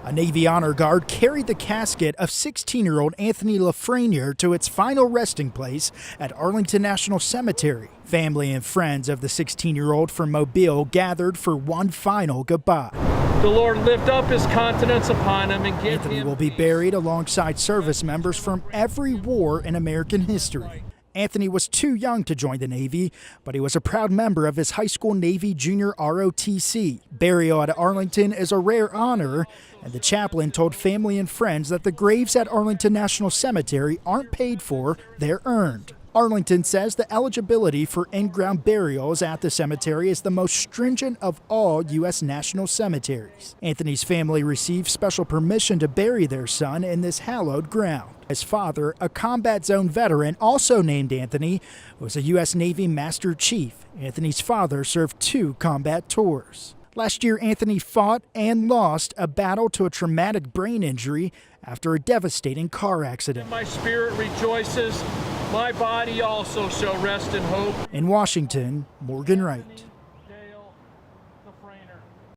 A Navy honor guard carried the casket of 16-year-old Anthony LaFrenier to its final resting place at Arlington National Cemetery. Family and friends of the 16-year-old from Mobile gathered for one final goodbye. The Lord lift up his countenance upon him and give Anthony him will be buried alongside service members from every war in American history. Anthony was too young to join the Navy, but he was a proud member of his high school Navy junior ROTC. Burial at Arlington is a rare honor, and the chaplain told family and friends that the graves at Arlington National Cemetery aren't paid for, they're earned. Arlington says the eligibility for in-ground burials at the cemetery is the most stringent of all U.S. national cemeteries. Anthony's family received special permission to bury their son in this hallowed ground. His father, a combat zone veteran also named Anthony, was a U.S. Navy Master Chief. Anthony's father served 2 combat tours. Last year, Anthony fought and lost a battle to a traumatic brain injury after a devastating car accident. My spirit rejoices, my body also shall rest in hope. In Washington, Morgan Wright.